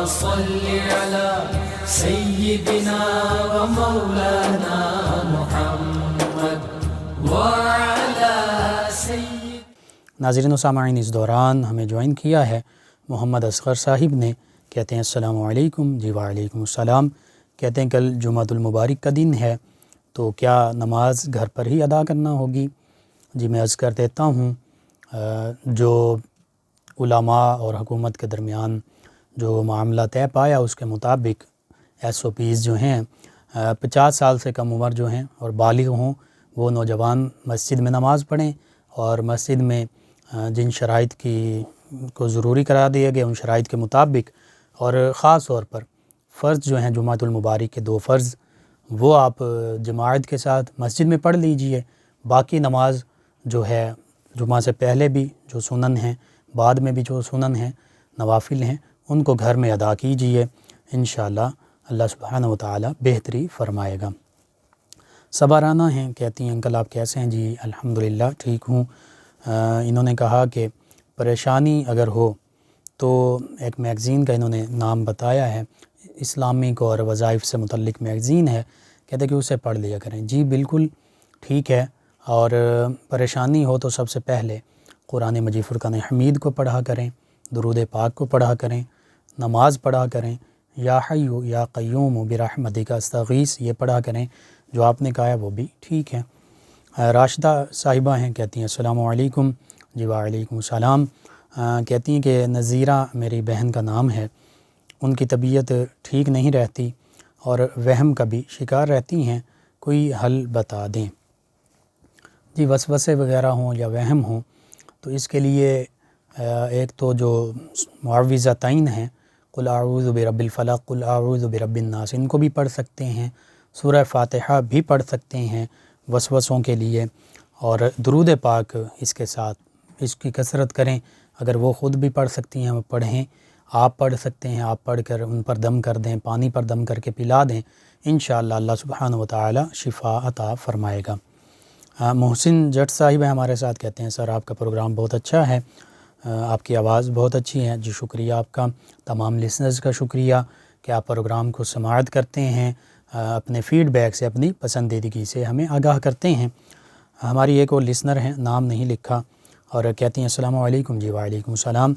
صل على سيدنا ومولانا محمد وعلى سيد. ناظرین و سامعین، اس دوران ہمیں جوائن کیا ہے محمد اصغر صاحب نے. کہتے ہیں السلام علیکم. جی وعلیکم السلام. کہتے ہیں کل جمعۃ المبارک کا دن ہے تو کیا نماز گھر پر ہی ادا کرنا ہوگی؟ جی میں عرض کر دیتا ہوں، جو علماء اور حکومت کے درمیان جو معاملہ طے پایا اس کے مطابق SOPs جو ہیں 50 سال سے کم عمر جو ہیں اور بالغ ہوں وہ نوجوان مسجد میں نماز پڑھیں، اور مسجد میں جن شرائط کو ضروری قرار دیا گیا ان شرائط کے مطابق، اور خاص طور پر فرض جو ہیں جمعۃ المبارک کے 2 فرض وہ آپ جماعت کے ساتھ مسجد میں پڑھ لیجئے. باقی نماز جو ہے جمعہ سے پہلے بھی جو سنن ہیں، بعد میں بھی جو سنن ہیں نوافل ہیں، ان کو گھر میں ادا کیجئے. انشاءاللہ اللہ سبحانہ و تعالی بہتری فرمائے گا. صبا رانا ہیں، کہتی ہیں انکل آپ کیسے ہیں؟ جی الحمدللہ ٹھیک ہوں. انہوں نے کہا کہ پریشانی اگر ہو تو ایک میگزین کا انہوں نے نام بتایا ہے، اسلامک اور وظائف سے متعلق میگزین ہے، کہتے کہ اسے پڑھ لیا کریں. جی بالکل ٹھیک ہے. اور پریشانی ہو تو سب سے پہلے قرآن مجید فرقان حمید کو پڑھا کریں، درود پاک کو پڑھا کریں، نماز پڑھا کریں، یا حی یا قیوم برحمتک استغیث یہ پڑھا کریں. جو آپ نے کہا ہے وہ بھی ٹھیک ہے. راشدہ صاحبہ ہیں، کہتی ہیں السلام علیکم. جی وعلیکم السلام. کہتی ہیں کہ نظیرہ میری بہن کا نام ہے، ان کی طبیعت ٹھیک نہیں رہتی اور وہم کا بھی شکار رہتی ہیں، کوئی حل بتا دیں. جی وسوسے وغیرہ ہوں یا وہم ہوں تو اس کے لیے ایک تو جو معوذتین ہیں، قل اعوذ برب الفلق، قل اعوذ برب الناس، ان کو بھی پڑھ سکتے ہیں. سورہ فاتحہ بھی پڑھ سکتے ہیں وسوسوں کے لیے، اور درود پاک اس کے ساتھ اس کی کثرت کریں. اگر وہ خود بھی پڑھ سکتی ہیں وہ پڑھیں، آپ پڑھ سکتے ہیں، آپ پڑھ کر ان پر دم کر دیں، پانی پر دم کر کے پلا دیں. انشاءاللہ اللہ سبحانہ و تعالی شفا عطا فرمائے گا. محسن جٹ صاحب ہیں ہمارے ساتھ، کہتے ہیں سر آپ کا پروگرام بہت اچھا ہے، آپ کی آواز بہت اچھی ہے. جی شکریہ آپ کا. تمام لسنرز کا شکریہ کہ آپ پروگرام کو سماعت کرتے ہیں، اپنے فیڈ بیک سے، اپنی پسندیدگی سے ہمیں آگاہ کرتے ہیں. ہماری ایک اور لسنر ہیں، نام نہیں لکھا، اور کہتی ہیں السلام علیکم. جی وعلیکم السلام.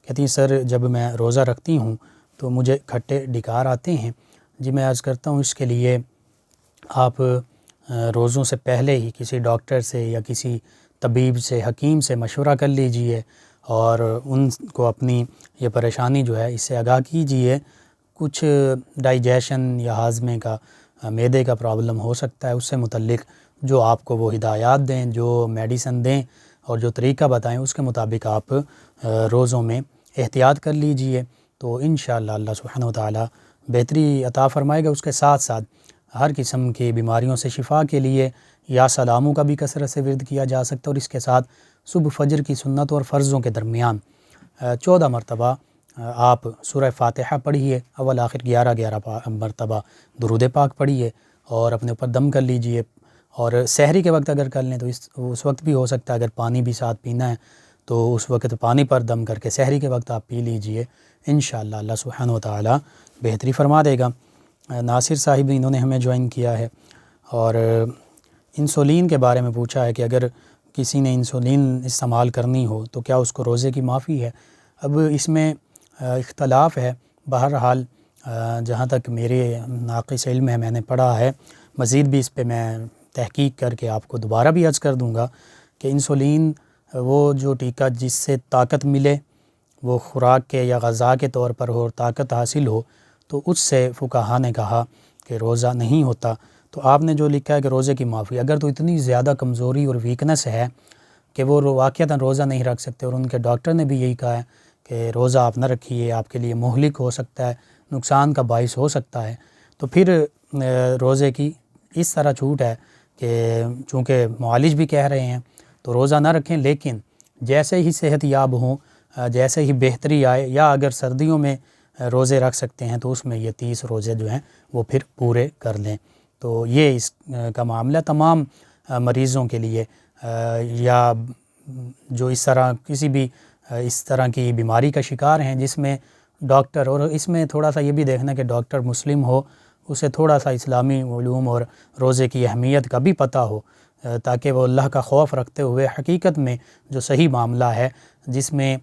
کہتی ہیں سر جب میں روزہ رکھتی ہوں تو مجھے کھٹے ڈکار آتے ہیں. جی میں عرض کرتا ہوں اس کے لیے آپ روزوں سے پہلے ہی کسی ڈاکٹر سے یا کسی طبیب سے، حکیم سے مشورہ کر لیجئے اور ان کو اپنی یہ پریشانی جو ہے اس سے آگاہ کیجئے. کچھ ڈائجیشن یا ہاضمے کا، معدے کا پرابلم ہو سکتا ہے، اس سے متعلق جو آپ کو وہ ہدایات دیں، جو میڈیسن دیں اور جو طریقہ بتائیں اس کے مطابق آپ روزوں میں احتیاط کر لیجئے تو انشاءاللہ اللہ سبحانہ و تعالی بہتری عطا فرمائے گا. اس کے ساتھ ساتھ ہر قسم کی بیماریوں سے شفا کے لیے یا سلاموں کا بھی کثرت سے ورد کیا جا سکتا ہے، اور اس کے ساتھ صبح فجر کی سنت اور فرضوں کے درمیان 14 مرتبہ آپ سورہ فاتحہ پڑھیے، اول آخر 11 مرتبہ درود پاک پڑھیے اور اپنے اوپر دم کر لیجئے. اور سحری کے وقت اگر کر لیں تو اس وقت بھی ہو سکتا ہے، اگر پانی بھی ساتھ پینا ہے تو اس وقت پانی پر دم کر کے سحری کے وقت آپ پی لیجئے. انشاءاللہ اللہ سبحانہ و تعالی بہتری فرما دے گا. ناصر صاحب انہوں نے ہمیں جوائن کیا ہے اور انسولین کے بارے میں پوچھا ہے کہ اگر کسی نے انسولین استعمال کرنی ہو تو کیا اس کو روزے کی معافی ہے؟ اب اس میں اختلاف ہے. بہرحال جہاں تک میرے ناقص علم ہے، میں نے پڑھا ہے، مزید بھی اس پہ میں تحقیق کر کے آپ کو دوبارہ بھی عرض کر دوں گا کہ انسولین وہ جو ٹیکہ جس سے طاقت ملے، وہ خوراک کے یا غذا کے طور پر ہو اور طاقت حاصل ہو، تو اس سے فقہا نے کہا کہ روزہ نہیں ہوتا. تو آپ نے جو لکھا ہے کہ روزے کی معافی، اگر تو اتنی زیادہ کمزوری اور ویکنس ہے کہ وہ واقعتاً روزہ نہیں رکھ سکتے اور ان کے ڈاکٹر نے بھی یہی کہا ہے کہ روزہ آپ نہ رکھیے، آپ کے لیے مہلک ہو سکتا ہے، نقصان کا باعث ہو سکتا ہے، تو پھر روزے کی اس طرح چھوٹ ہے کہ چونکہ معالج بھی کہہ رہے ہیں تو روزہ نہ رکھیں، لیکن جیسے ہی صحت یاب ہوں، جیسے ہی بہتری آئے، یا اگر سردیوں میں روزے رکھ سکتے ہیں تو اس میں یہ 30 روزے جو ہیں وہ پھر پورے کر لیں. تو یہ اس کا معاملہ تمام مریضوں کے لیے، یا جو اس طرح کسی بھی اس طرح کی بیماری کا شکار ہیں جس میں ڈاکٹر، اور اس میں تھوڑا سا یہ بھی دیکھنا کہ ڈاکٹر مسلم ہو، اسے تھوڑا سا اسلامی علوم اور روزے کی اہمیت کا بھی پتہ ہو، تاکہ وہ اللہ کا خوف رکھتے ہوئے حقیقت میں جو صحیح معاملہ ہے جس میں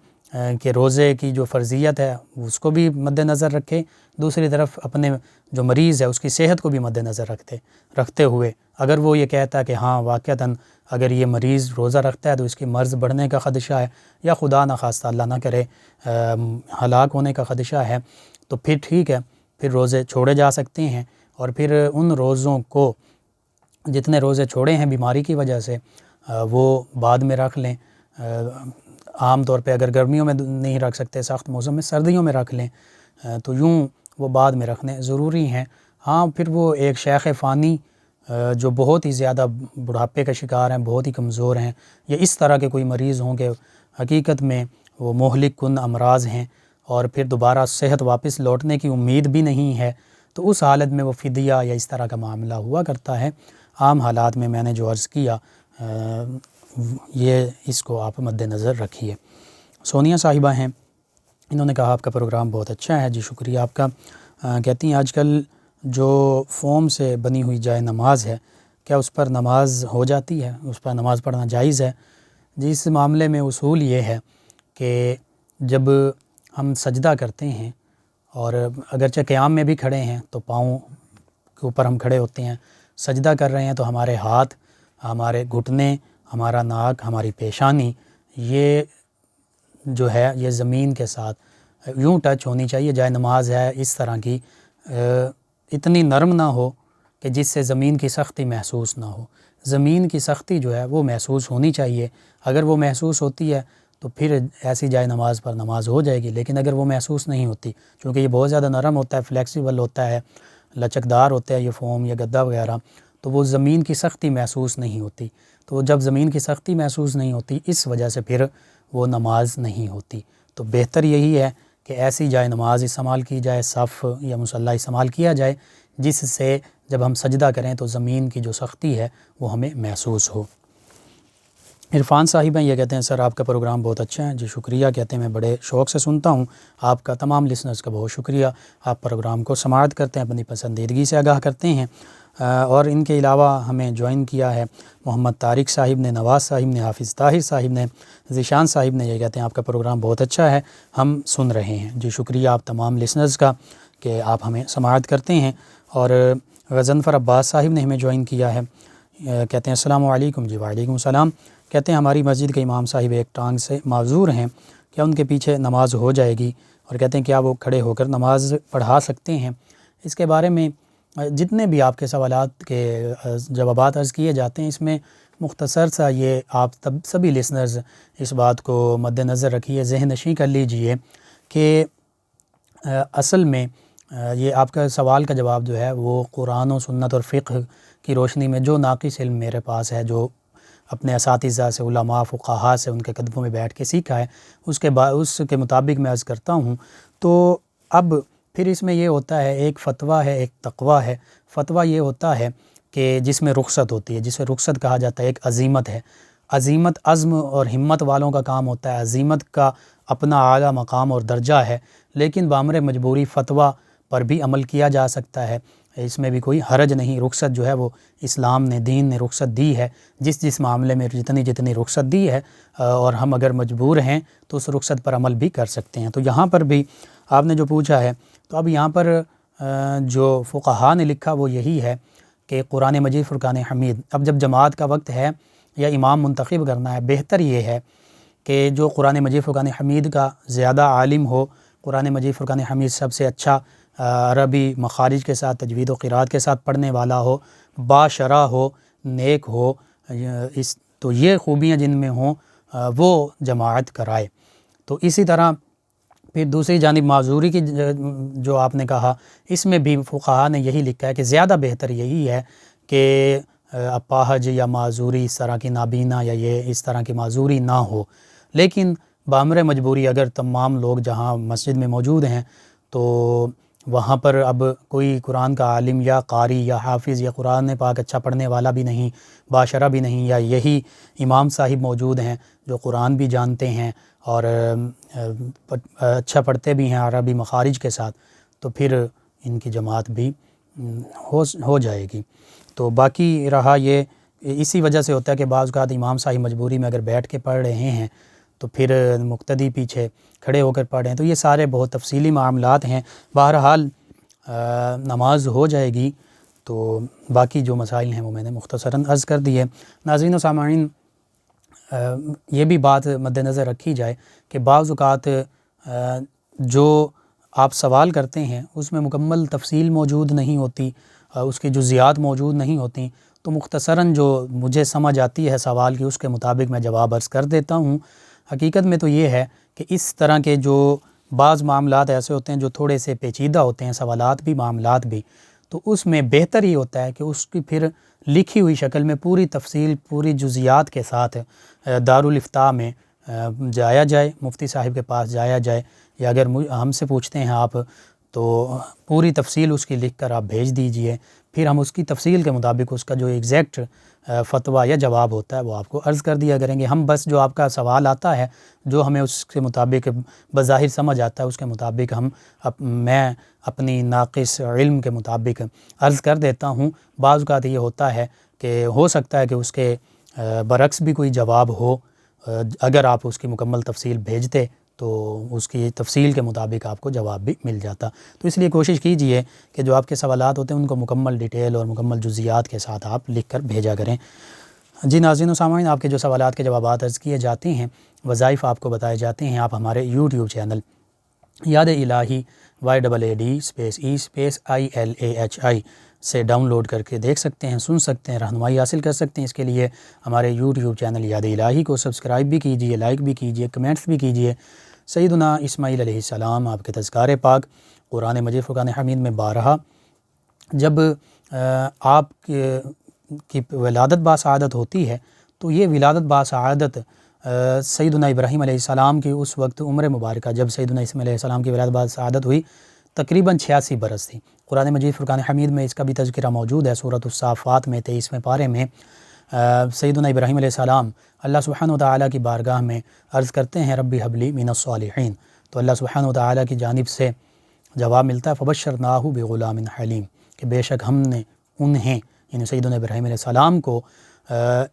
کہ روزے کی جو فرضیت ہے اس کو بھی مد نظر رکھے، دوسری طرف اپنے جو مریض ہے اس کی صحت کو بھی مد نظر رکھتے ہوئے اگر وہ یہ کہتا ہے کہ ہاں واقعتاً اگر یہ مریض روزہ رکھتا ہے تو اس کی مرض بڑھنے کا خدشہ ہے یا خدا نخواستہ اللہ نہ کرے ہلاک ہونے کا خدشہ ہے، تو پھر ٹھیک ہے، پھر روزے چھوڑے جا سکتے ہیں، اور پھر ان روزوں کو جتنے روزے چھوڑے ہیں بیماری کی وجہ سے وہ بعد میں رکھ لیں، عام طور پہ اگر گرمیوں میں نہیں رکھ سکتے، سخت موسم میں سردیوں میں رکھ لیں، تو یوں وہ بعد میں رکھنے ضروری ہیں۔ ہاں پھر وہ ایک شیخ فانی جو بہت ہی زیادہ بڑھاپے کا شکار ہیں، بہت ہی کمزور ہیں، یا اس طرح کے کوئی مریض ہوں کہ حقیقت میں وہ مہلک کن امراض ہیں اور پھر دوبارہ صحت واپس لوٹنے کی امید بھی نہیں ہے، تو اس حالت میں وہ فدیہ یا اس طرح کا معاملہ ہوا کرتا ہے۔ عام حالات میں نے جو عرض کیا یہ اس کو آپ مد نظر رکھیے۔ سونیا صاحبہ ہیں، انہوں نے کہا آپ کا پروگرام بہت اچھا ہے، جی شکریہ آپ کا۔ کہتی ہیں آج کل جو فوم سے بنی ہوئی جائے نماز ہے، کیا اس پر نماز ہو جاتی ہے، اس پر نماز پڑھنا جائز ہے؟ جی اس معاملے میں اصول یہ ہے کہ جب ہم سجدہ کرتے ہیں اور اگرچہ قیام میں بھی کھڑے ہیں تو پاؤں کے اوپر ہم کھڑے ہوتے ہیں، سجدہ کر رہے ہیں تو ہمارے ہاتھ، ہمارے گھٹنے، ہمارا ناک، ہماری پیشانی یہ جو ہے یہ زمین کے ساتھ یوں ٹچ ہونی چاہیے۔ جائے نماز ہے اس طرح کی اتنی نرم نہ ہو کہ جس سے زمین کی سختی محسوس نہ ہو، زمین کی سختی جو ہے وہ محسوس ہونی چاہیے۔ اگر وہ محسوس ہوتی ہے تو پھر ایسی جائے نماز پر نماز ہو جائے گی، لیکن اگر وہ محسوس نہیں ہوتی، چونکہ یہ بہت زیادہ نرم ہوتا ہے، فلیکسیبل ہوتا ہے، لچکدار ہوتا ہے یہ فوم یا گدا وغیرہ، تو وہ زمین کی سختی محسوس نہیں ہوتی، تو جب زمین کی سختی محسوس نہیں ہوتی اس وجہ سے پھر وہ نماز نہیں ہوتی۔ تو بہتر یہی ہے کہ ایسی جائے نماز استعمال کی جائے، صف یا مصلی استعمال کیا جائے جس سے جب ہم سجدہ کریں تو زمین کی جو سختی ہے وہ ہمیں محسوس ہو۔ عرفان صاحب ہیں، یہ کہتے ہیں سر آپ کا پروگرام بہت اچھا ہے، جی شکریہ، کہتے ہیں میں بڑے شوق سے سنتا ہوں، آپ کا تمام لسنرز کا بہت شکریہ، آپ پروگرام کو سماعت کرتے ہیں، اپنی پسندیدگی سے آگاہ کرتے ہیں۔ اور ان کے علاوہ ہمیں جوائن کیا ہے محمد طارق صاحب نے، نواز صاحب نے، حافظ طاہر صاحب نے، ذیشان صاحب نے، یہ کہتے ہیں آپ کا پروگرام بہت اچھا ہے، ہم سن رہے ہیں۔ جی شکریہ آپ تمام لسنرز کا کہ آپ ہمیں سماعت کرتے ہیں۔ اور غضنفر عباس صاحب نے ہمیں جوائن کیا ہے، کہتے ہیں السلام علیکم، جی وعلیکم السلام، کہتے ہیں ہماری مسجد کے امام صاحب ایک ٹانگ سے معذور ہیں، کیا ان کے پیچھے نماز ہو جائے گی؟ اور کہتے ہیں کیا وہ کھڑے ہو کر نماز پڑھا سکتے ہیں؟ اس کے بارے میں جتنے بھی آپ کے سوالات کے جوابات عرض کیے جاتے ہیں، اس میں مختصر سا یہ آپ سبھی لسنرز اس بات کو مد نظر رکھیے، ذہن نشین کر لیجئے کہ اصل میں یہ آپ کا سوال کا جواب جو ہے وہ قرآن و سنت اور فقہ کی روشنی میں جو ناقص علم میرے پاس ہے، جو اپنے اساتذہ سے، علماء، فقہاء سے ان کے قدموں میں بیٹھ کے سیکھا ہے، اس کے مطابق میں عرض کرتا ہوں۔ تو اب پھر اس میں یہ ہوتا ہے، ایک فتویٰ ہے، ایک تقویٰ ہے۔ فتویٰ یہ ہوتا ہے کہ جس میں رخصت ہوتی ہے، جسے رخصت کہا جاتا ہے، ایک عزیمت ہے، عزیمت عزم اور ہمت والوں کا کام ہوتا ہے، عزیمت کا اپنا اعلیٰ مقام اور درجہ ہے، لیکن بامر مجبوری فتویٰ پر بھی عمل کیا جا سکتا ہے، اس میں بھی کوئی حرج نہیں۔ رخصت جو ہے وہ اسلام نے، دین نے رخصت دی ہے، جس معاملے میں جتنی رخصت دی ہے، اور ہم اگر مجبور ہیں تو اس رخصت پر عمل بھی کر سکتے ہیں۔ تو یہاں پر بھی آپ نے جو پوچھا ہے، تو اب یہاں پر جو فقہاء نے لکھا وہ یہی ہے کہ قرآن مجید فرقان حمید، اب جب جماعت کا وقت ہے یا امام منتخب کرنا ہے، بہتر یہ ہے کہ جو قرآن مجید فرقان حمید کا زیادہ عالم ہو، قرآن مجید فرقان حمید سب سے اچھا عربی مخارج کے ساتھ، تجوید و قرات کے ساتھ پڑھنے والا ہو، باشرح ہو، نیک ہو، تو یہ خوبیاں جن میں ہوں وہ جماعت کرائے۔ تو اسی طرح پھر دوسری جانب معذوری کی جو آپ نے کہا، اس میں بھی فقہاء نے یہی لکھا ہے کہ زیادہ بہتر یہی ہے کہ اپاہج یا معذوری، اس طرح کی نابینا یا یہ اس طرح کی معذوری نہ ہو، لیکن بامر مجبوری اگر تمام لوگ جہاں مسجد میں موجود ہیں تو وہاں پر اب کوئی قرآن کا عالم یا قاری یا حافظ یا قرآن پاک اچھا پڑھنے والا بھی نہیں، باشرہ بھی نہیں، یا یہی امام صاحب موجود ہیں جو قرآن بھی جانتے ہیں اور اچھا پڑھتے بھی ہیں عربی مخارج کے ساتھ، تو پھر ان کی جماعت بھی ہو جائے گی۔ تو باقی رہا یہ، اسی وجہ سے ہوتا ہے کہ بعض اوقات امام صاحب مجبوری میں اگر بیٹھ کے پڑھ رہے ہیں تو پھر مقتدی پیچھے کھڑے ہو کر پڑھ رہے ہیں، تو یہ سارے بہت تفصیلی معاملات ہیں۔ بہرحال نماز ہو جائے گی، تو باقی جو مسائل ہیں وہ میں نے مختصراً عرض کر دیے۔ ناظرین و سامعین، یہ بھی بات مد نظر رکھی جائے کہ بعض اوقات جو آپ سوال کرتے ہیں اس میں مکمل تفصیل موجود نہیں ہوتی، اس کی جزیات موجود نہیں ہوتی، تو مختصراً جو مجھے سمجھ آتی ہے سوال کی اس کے مطابق میں جواب عرض کر دیتا ہوں۔ حقیقت میں تو یہ ہے کہ اس طرح کے جو بعض معاملات ایسے ہوتے ہیں جو تھوڑے سے پیچیدہ ہوتے ہیں، سوالات بھی معاملات بھی، تو اس میں بہتر ہی ہوتا ہے کہ اس کی پھر لکھی ہوئی شکل میں پوری تفصیل، پوری جزیات کے ساتھ دارالافتاء میں جایا جائے، مفتی صاحب کے پاس جایا جائے، یا اگر ہم سے پوچھتے ہیں آپ تو پوری تفصیل اس کی لکھ کر آپ بھیج دیجئے، پھر ہم اس کی تفصیل کے مطابق اس کا جو ایگزیکٹ فتویٰ یا جواب ہوتا ہے وہ آپ کو عرض کر دیا کریں گے۔ ہم بس جو آپ کا سوال آتا ہے، جو ہمیں اس کے مطابق بظاہر سمجھ آتا ہے، اس کے مطابق میں اپنی ناقص علم کے مطابق عرض کر دیتا ہوں۔ بعض اوقات یہ ہوتا ہے کہ ہو سکتا ہے کہ اس کے برعکس بھی کوئی جواب ہو، اگر آپ اس کی مکمل تفصیل بھیجتے تو اس کی تفصیل کے مطابق آپ کو جواب بھی مل جاتا۔ تو اس لیے کوشش کیجئے کہ جو آپ کے سوالات ہوتے ہیں ان کو مکمل ڈیٹیل اور مکمل جزیات کے ساتھ آپ لکھ کر بھیجا کریں۔ جی ناظرین و سامعین، آپ کے جو سوالات کے جوابات عرض کیے جاتے ہیں، وظائف آپ کو بتائے جاتے ہیں، آپ ہمارے یوٹیوب چینل یاد الہی YAADSPECILAHI سے ڈاؤن لوڈ کر کے دیکھ سکتے ہیں، سن سکتے ہیں، رہنمائی حاصل کر سکتے ہیں۔ اس کے لیے ہمارے یوٹیوب چینل یاد الہی کو سبسکرائب بھی کیجئے، لائک بھی کیجئے، کمنٹس بھی کیجئے۔ سیدنا اسماعیل علیہ السلام، آپ کے تذکار پاک قرآن مجید فرقان حمید میں بارہا جب آپ کی ولادت باسعادت ہوتی ہے، تو یہ ولادت باسعادت سیدنا ابراہیم علیہ السلام کی اس وقت عمر مبارکہ، جب سیدنا اسماعیل علیہ السلام کی ولادت باسعادت ہوئی، تقریباً 86 برس تھی۔ قرآن مجید فرقان حمید میں اس کا بھی تذکرہ موجود ہے، سورۃ الصافات میں 23ویں پارے میں سیدنا ابراہیم علیہ السلام اللہ سبحانہ وتعالی کی بارگاہ میں عرض کرتے ہیں ربی حب لی من الصالحین، تو اللہ سبحانہ وتعالی کی جانب سے جواب ملتا ہے فبشرناہ بغلام حلیم، کہ بے شک ہم نے انہیں یعنی سیدنا ابراہیم علیہ السلام کو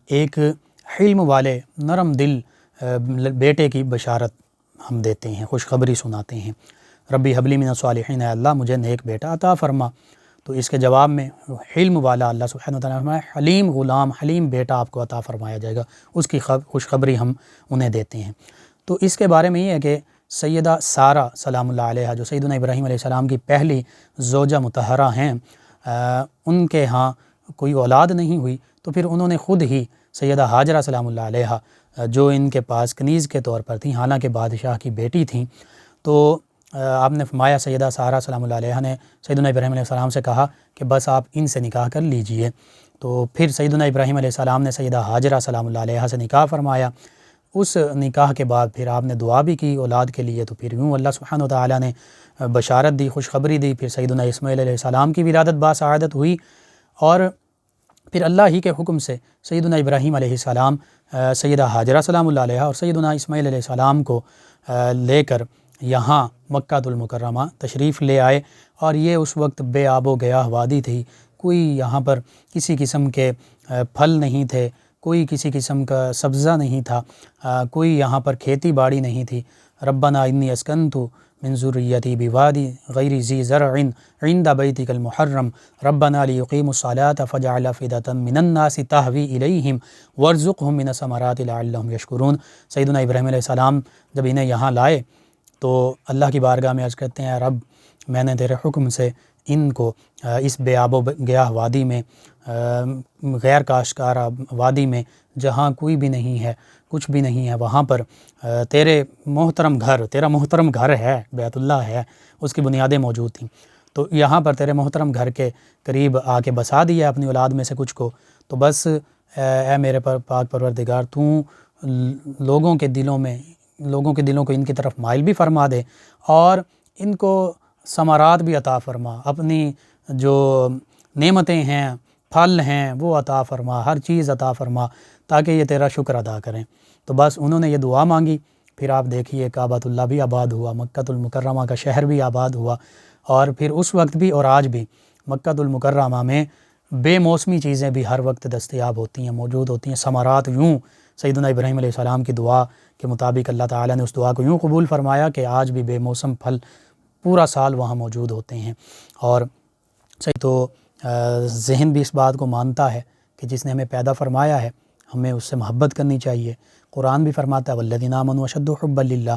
ایک حلم والے نرم دل بیٹے کی بشارت ہم دیتے ہیں، خوشخبری سناتے ہیں۔ ربی حب لی من الصالحین، اے اللہ مجھے نیک بیٹا عطا فرما۔ تو اس کے جواب میں حلم والا اللہ سبحانہ وتعالی نے فرمایا حلیم غلام، حلیم بیٹا آپ کو عطا فرمایا جائے گا، اس کی خوشخبری ہم انہیں دیتے ہیں۔ تو اس کے بارے میں یہ ہے کہ سیدہ سارہ سلام اللہ علیہا، جو سیدنا ابراہیم علیہ السلام کی پہلی زوجہ مطہرہ ہیں، ان کے ہاں کوئی اولاد نہیں ہوئی، تو پھر انہوں نے خود ہی سیدہ ہاجرہ سلام اللہ علیہا، جو ان کے پاس کنیز کے طور پر تھیں، حالانکہ بادشاہ کی بیٹی تھیں، تو آپ نے فرمایا سیدہ سارہ سلام اللہ علیہا نے سیدنا ابراہیم علیہ السلام سے کہا کہ بس آپ ان سے نکاح کر لیجئے۔ تو پھر سیدنا ابراہیم علیہ السلام نے سیدہ ہاجرہ سلام اللہ علیہا سے نکاح فرمایا۔ اس نکاح کے بعد پھر آپ نے دعا بھی کی اولاد کے لیے، تو پھر یوں اللہ سبحانہ وتعالی نے بشارت دی، خوشخبری دی، پھر سیدنا اسماعیل علیہ السلام کی ولادت باسعادت ہوئی، اور پھر اللہ ہی کے حکم سے سیدنا ابراہیم علیہ السلام سیدہ ہاجرہ سلام اللہ علیہا اور سیدنا اسماعیل علیہ السلام کو لے کر یہاں مکہ المکرمہ تشریف لے آئے، اور یہ اس وقت بے آب و گیاہ وادی تھی، کوئی یہاں پر کسی قسم کے پھل نہیں تھے، کوئی کسی قسم کا سبزہ نہیں تھا، کوئی یہاں پر کھیتی باڑی نہیں تھی۔ ربنا انی اسکنت من ذریتی بوادی غیر ذی زرع عند بیتک المحرم ربنا لیقیموا الصلاۃ فاجعل افئدۃ من الناس تہوی الیہم وارزقہم من الثمرات لعلہم یشکرون۔ سیدنا ابراہیم علیہ السلام جب انہیں یہاں لائے تو اللہ کی بارگاہ میں عرض کرتے ہیں رب، میں نے تیرے حکم سے ان کو اس بے آب و گیاہ وادی میں، غیر کاشتکارہ وادی میں، جہاں کوئی بھی نہیں ہے، کچھ بھی نہیں ہے، وہاں پر تیرا محترم گھر ہے، بیت اللہ ہے، اس کی بنیادیں موجود تھیں، تو یہاں پر تیرے محترم گھر کے قریب آ کے بسا دیا اپنی اولاد میں سے کچھ کو، تو بس اے میرے پاک پروردگار، تو لوگوں کے دلوں کو ان کی طرف مائل بھی فرما دے، اور ان کو ثمرات بھی عطا فرما، اپنی جو نعمتیں ہیں، پھل ہیں، وہ عطا فرما، ہر چیز عطا فرما تاکہ یہ تیرا شکر ادا کریں۔ تو بس انہوں نے یہ دعا مانگی، پھر آپ دیکھیے کعبۃ اللہ بھی آباد ہوا، مکۃ المکرمہ کا شہر بھی آباد ہوا، اور پھر اس وقت بھی اور آج بھی مکۃ المکرمہ میں بے موسمی چیزیں بھی ہر وقت دستیاب ہوتی ہیں، موجود ہوتی ہیں۔ ثمرات یوں سیدنا ابراہیم علیہ السلام کی دعا کے مطابق اللہ تعالیٰ نے اس دعا کو یوں قبول فرمایا کہ آج بھی بے موسم پھل پورا سال وہاں موجود ہوتے ہیں۔ اور صحیح تو ذہن بھی اس بات کو مانتا ہے کہ جس نے ہمیں پیدا فرمایا ہے ہمیں اس سے محبت کرنی چاہیے۔ قرآن بھی فرماتا ہے والذین آمنوا اشد حبا للہ،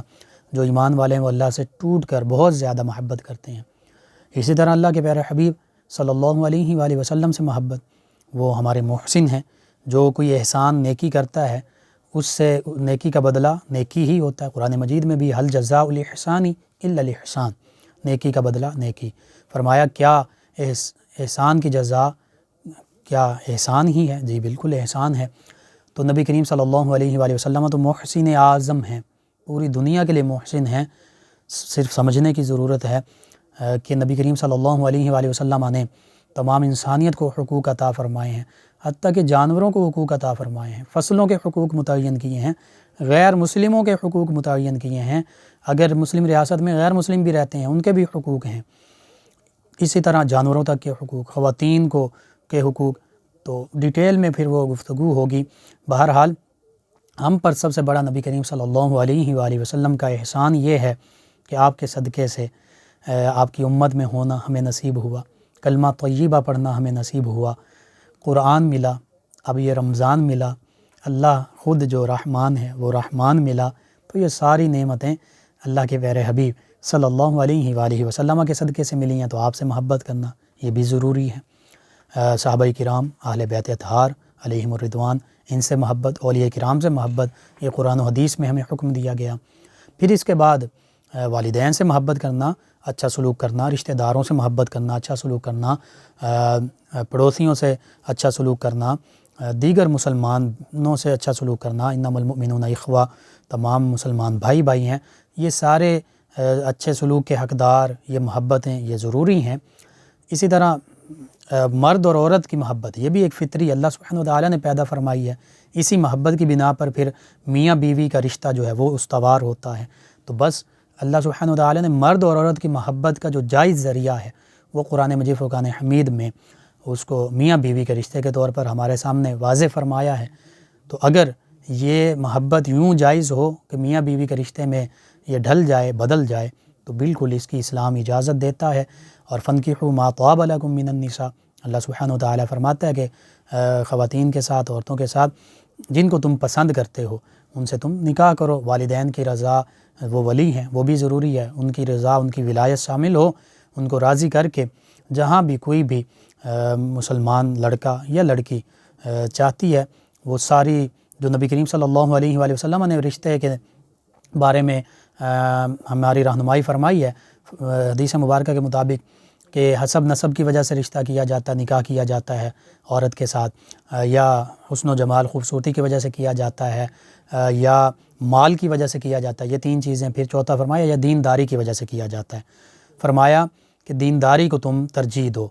جو ایمان والے ہیں وہ اللہ سے ٹوٹ کر بہت زیادہ محبت کرتے ہیں۔ اسی طرح اللہ کے پیارے حبیب صلی اللہ علیہ وآلہ وسلم سے محبت، وہ ہمارے محسن ہیں، جو کوئی احسان نیکی کرتا ہے اس سے نیکی کا بدلہ نیکی ہی ہوتا ہے۔ قرآن مجید میں بھی حل جزاء الاحسان الا الاحسان، نیکی کا بدلہ نیکی۔ فرمایا کیا احسان کی جزا کیا احسان ہی ہے؟ جی بالکل احسان ہے۔ تو نبی کریم صلی اللہ علیہ وآلہ وسلم تو محسن اعظم ہیں، پوری دنیا کے لیے محسن ہیں۔ صرف سمجھنے کی ضرورت ہے کہ نبی کریم صلی اللہ علیہ وآلہ وسلم نے تمام انسانیت کو حقوق عطا فرمائے ہیں، حتیٰ کہ جانوروں کو حقوق عطا فرمائے ہیں، فصلوں کے حقوق متعین کیے ہیں، غیر مسلموں کے حقوق متعین کیے ہیں، اگر مسلم ریاست میں غیر مسلم بھی رہتے ہیں ان کے بھی حقوق ہیں، اسی طرح جانوروں تک کے حقوق، خواتین کو کے حقوق، تو ڈیٹیل میں پھر وہ گفتگو ہوگی۔ بہرحال ہم پر سب سے بڑا نبی کریم صلی اللہ علیہ وآلہ وسلم کا احسان یہ ہے کہ آپ کے صدقے سے آپ کی امت میں ہونا ہمیں نصیب ہوا، کلمہ طیبہ پڑھنا ہمیں نصیب ہوا، قرآن ملا، اب یہ رمضان ملا، اللہ خود جو رحمان ہے وہ رحمان ملا۔ تو یہ ساری نعمتیں اللہ کے پیارے حبیب صلی اللہ علیہ وآلہ وسلم کے صدقے سے ملی ہیں، تو آپ سے محبت کرنا یہ بھی ضروری ہے۔ صحابہ کرام، اہل بیت اطہار علیہم الرضوان، ان سے محبت، اولیاء کرام سے محبت، یہ قرآن و حدیث میں ہمیں حکم دیا گیا۔ پھر اس کے بعد والدین سے محبت کرنا، اچھا سلوک کرنا، رشتہ داروں سے محبت کرنا، اچھا سلوک کرنا، پڑوسیوں سے اچھا سلوک کرنا، دیگر مسلمانوں سے اچھا سلوک کرنا، انما المؤمنون اخوہ، تمام مسلمان بھائی بھائی ہیں، یہ سارے اچھے سلوک کے حقدار، یہ محبتیں یہ ضروری ہیں۔ اسی طرح مرد اور عورت کی محبت، یہ بھی ایک فطری اللہ سبحانہ وتعالی نے پیدا فرمائی ہے، اسی محبت کی بنا پر پھر میاں بیوی کا رشتہ جو ہے وہ استوار ہوتا ہے۔ تو بس اللہ سبحانہ وتعالی نے مرد اور عورت کی محبت کا جو جائز ذریعہ ہے وہ قرآن مجید فرقان حمید میں اس کو میاں بیوی کے رشتے کے طور پر ہمارے سامنے واضح فرمایا ہے۔ تو اگر یہ محبت یوں جائز ہو کہ میاں بیوی کے رشتے میں یہ ڈھل جائے، بدل جائے، تو بالکل اس کی اسلام اجازت دیتا ہے۔ اور فَانْكِحُوا مَا طَابَ لَكُم مِّنَ النِّسَاءِ، اللہ سبحانہ وتعالی فرماتا ہے کہ خواتین کے ساتھ، عورتوں کے ساتھ جن کو تم پسند کرتے ہو ان سے تم نکاح کرو۔ والدین کی رضا، وہ ولی ہیں، وہ بھی ضروری ہے، ان کی رضا، ان کی ولایت شامل ہو، ان کو راضی کر کے جہاں بھی کوئی بھی مسلمان لڑکا یا لڑکی چاہتی ہے وہ ساری جو نبی کریم صلی اللہ علیہ وآلہ وسلم نے رشتے کے بارے میں ہماری رہنمائی فرمائی ہے حدیث مبارکہ کے مطابق کہ حسب نسب کی وجہ سے رشتہ کیا جاتا ہے، نکاح کیا جاتا ہے عورت کے ساتھ، یا حسن و جمال خوبصورتی کی وجہ سے کیا جاتا ہے، یا مال کی وجہ سے کیا جاتا ہے، یہ تین چیزیں۔ پھر چوتھا فرمایا یا دینداری کی وجہ سے کیا جاتا ہے، فرمایا کہ دینداری کو تم ترجیح دو،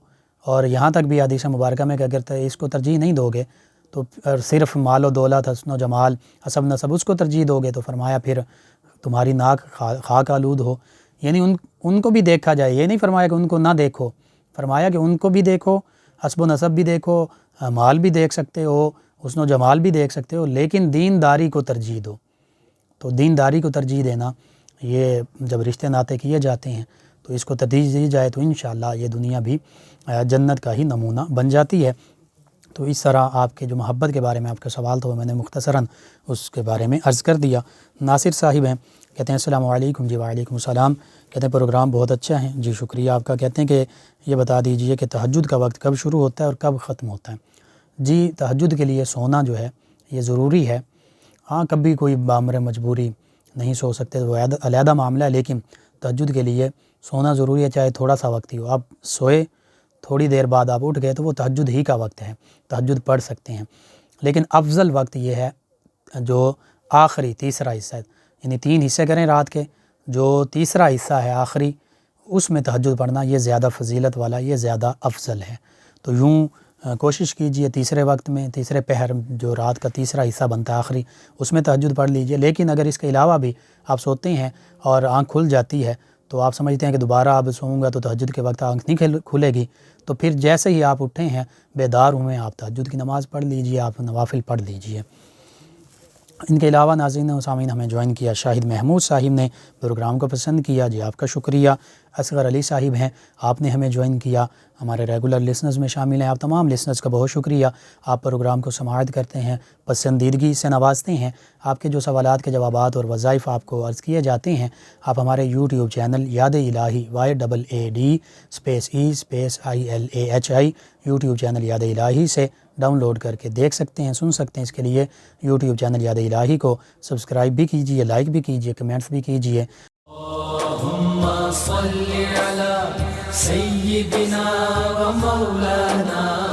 اور یہاں تک بھی حدیث مبارکہ میں کہ اگر اس کو ترجیح نہیں دو گے تو صرف مال و دولت، حسن و جمال، حسب نسب اس کو ترجیح دو گے تو فرمایا پھر تمہاری ناک خاک آلود ہو، یعنی ان کو بھی دیکھا جائے، یہ نہیں فرمایا کہ ان کو نہ دیکھو، فرمایا کہ ان کو بھی دیکھو، حسب و نسب بھی دیکھو، مال بھی دیکھ سکتے ہو، حسن و جمال بھی دیکھ سکتے ہو، لیکن دینداری کو ترجیح دو۔ تو دینداری کو ترجیح دینا، یہ جب رشتے ناطے کیے جاتے ہیں تو اس کو ترجیح دی جائے تو انشاءاللہ یہ دنیا بھی جنت کا ہی نمونہ بن جاتی ہے۔ تو اس طرح آپ کے جو محبت کے بارے میں آپ کا سوال تھا وہ میں نے مختصراً اس کے بارے میں عرض کر دیا۔ ناصر صاحب ہیں، کہتے ہیں السلام علیکم۔ جی وعلیکم السلام۔ کہتے ہیں پروگرام بہت اچھا ہے۔ جی شکریہ آپ کا۔ کہتے ہیں کہ یہ بتا دیجئے کہ تہجد کا وقت کب شروع ہوتا ہے اور کب ختم ہوتا ہے؟ جی تہجد کے لیے سونا جو ہے یہ ضروری ہے، ہاں کبھی کوئی بامر مجبوری نہیں سو سکتے تو وہ علیحدہ معاملہ ہے، لیکن تہجد کے لیے سونا ضروری ہے، چاہے تھوڑا سا وقت ہی ہو۔ آپ سوئے تھوڑی دیر بعد آپ اٹھ گئے تو وہ تہجد ہی کا وقت ہے، تہجد پڑھ سکتے ہیں، لیکن افضل وقت یہ ہے جو آخری تیسرا حصہ ہے، یعنی 3 حصے کریں رات کے، جو تیسرا حصہ ہے آخری اس میں تہجد پڑھنا یہ زیادہ فضیلت والا، یہ زیادہ افضل ہے۔ تو یوں کوشش کیجئے تیسرے وقت میں، تیسرے پہر جو رات کا تیسرا حصہ بنتا ہے آخری، اس میں تہجد پڑھ لیجئے۔ لیکن اگر اس کے علاوہ بھی آپ سوتے ہیں اور آنکھ کھل جاتی ہے تو آپ سمجھتے ہیں کہ دوبارہ آپ سوؤں گا تو تہجد کے وقت آنکھ نہیں کھلے گی، تو پھر جیسے ہی آپ اٹھے ہیں بیدار ہوئے آپ تہجد کی نماز پڑھ لیجئے، آپ نوافل پڑھ لیجئے۔ ان کے علاوہ ناظرین و سامعین ہمیں جوائن کیا شاہد محمود صاحب نے، پروگرام کو پسند کیا، جی آپ کا شکریہ۔ اصغر علی صاحب ہیں، آپ نے ہمیں جوائن کیا، ہمارے ریگولر لسنرز میں شامل ہیں۔ آپ تمام لسنرز کا بہت شکریہ، آپ پروگرام کو سماعت کرتے ہیں، پسندیدگی سے نوازتے ہیں۔ آپ کے جو سوالات کے جوابات اور وظائف آپ کو عرض کیے جاتے ہیں، آپ ہمارے یوٹیوب چینل یاد الہی YAAD_EILAHI یوٹیوب چینل یاد الہی سے ڈاؤن لوڈ کر کے دیکھ سکتے ہیں، سن سکتے ہیں۔ اس کے لیے یوٹیوب چینل یاد الہی کو سبسکرائب بھی کیجئے، لائک بھی کیجئے، کمنٹس بھی کیجئے۔ اللہم صل علی سیدنا و مولانا